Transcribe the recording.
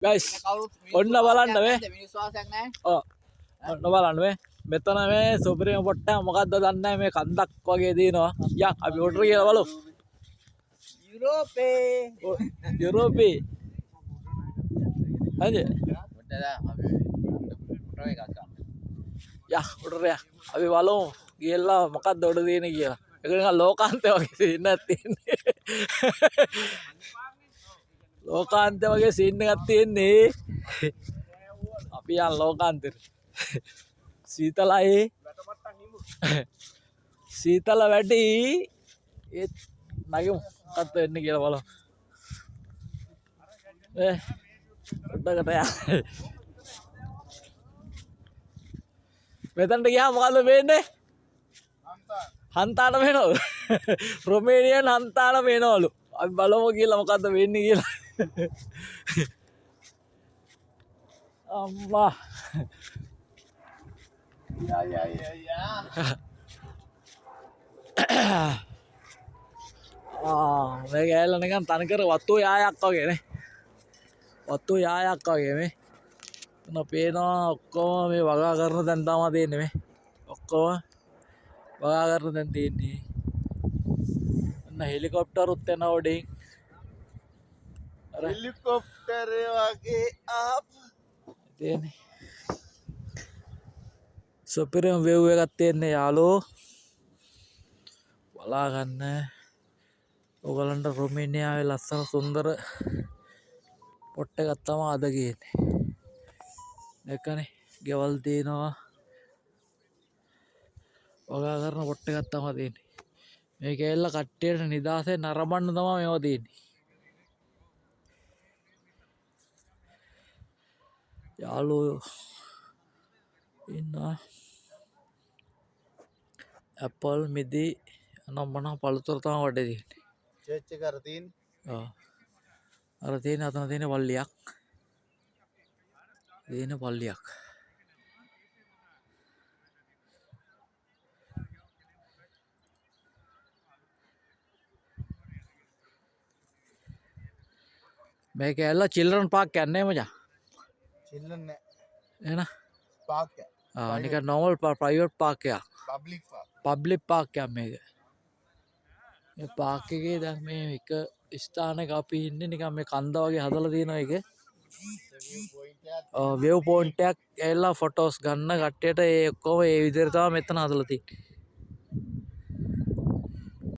guys ඔන්න බලන්න මේ ඔව් ඔන්න බලන්න මේ මෙතන මේ සුපිරිම පොට්ට මොකද්ද දන්නේ නැහැ මේ කන්දක් වගේ දිනවා යා අපි ඔටර කියලා බලමු යුරෝපේ අනේ යා ඔටර යා අපි බලමු ගිහලා මොකද්ද ඔඩ දෙන්නේ කියලා ඒක නිකන් ලෝකාන්තය වගේ සීන් එකක් තියෙන්නේ ලෝකාන්තය වගේ සීන් එකක් තියෙන්නේ අපි යන් ලෝකාන්තෙට සීතලයි සීතල වැඩි ඒත් නගමු මොකක්ද වෙන්නේ කියලා බලමු පොඩ්ඩකට යා මෙතනට ගියාම මොකද්ද වෙන්නේ හන්තාන වෙනවලු රොමේනියන් හන්තාන වෙනවලු අපි බලමු කියලා මොකද්ද වෙන්නේ කියලා අම්මා මේ ගෑල්ල නිකන් තනිකර වත්තු යායක් වගේ නේ වත්තු යායක් වගේ මේ එතන පේනවා ඔක්කොම මේ වගා කරන තැන් තමයි තියෙන්නේ මේ ඔක්කොම වගා කරන තැන් තියෙන්නේ අන්න හෙලිකොප්ටරුත් එන උඩින් හෙලිකොප්ටර් වගේ ආප් තියෙන්නේ සුපිරිම වේව් එකක් තියෙන්නේ යාළුවෝ බලා ගන්න ඔයගලන්ට රොමේනියාවේ ලස්සන සුන්දර පොට් එකක් තමයි අද ගියන්නේ දැක්කනේ ගෙවල් තියෙනවා වගා කරන පොට් එකක් තමයි තියෙන්නේ මේක ඇවිල්ලා කට්ටියට නිදාසෙන් නරඹන්න තමයි මේවා තියෙන්නේ යාළුවෝ ඉන්නවා ඇපල් මිදි නම් මොන පළතුරු තමයි වඩේ තියෙන්නේ චර්ච් එක අර තියෙන්නේ ඔව් අර තියෙන අතන තියෙන පල්ලියක් තියෙන පල්ලියක් මේක ඇවිල්ලා චිල්ඩ්‍රන් පාක් යන්නේ මචං චිල්ලන් නෑ එහෙනම් පාක් එක නිකන් normal private පාක් එකක් පබ්ලික් පාක් පබ්ලික් පාක් එකක් මේක මේ පාක් එකේ දැන් මේ එක ස්ථානයක අපි ඉන්නේ නිකන් මේ කන්ද වගේ හදලා තියෙනවා ඒකේ වේව් පොයින්ට් එකක් ඇවිල්ලා ෆොටෝස් ගන්න කට්ටියට ඒ ඔක්කොම ඒ විදිහට තමයි මෙතන හදලා තියෙන්නේ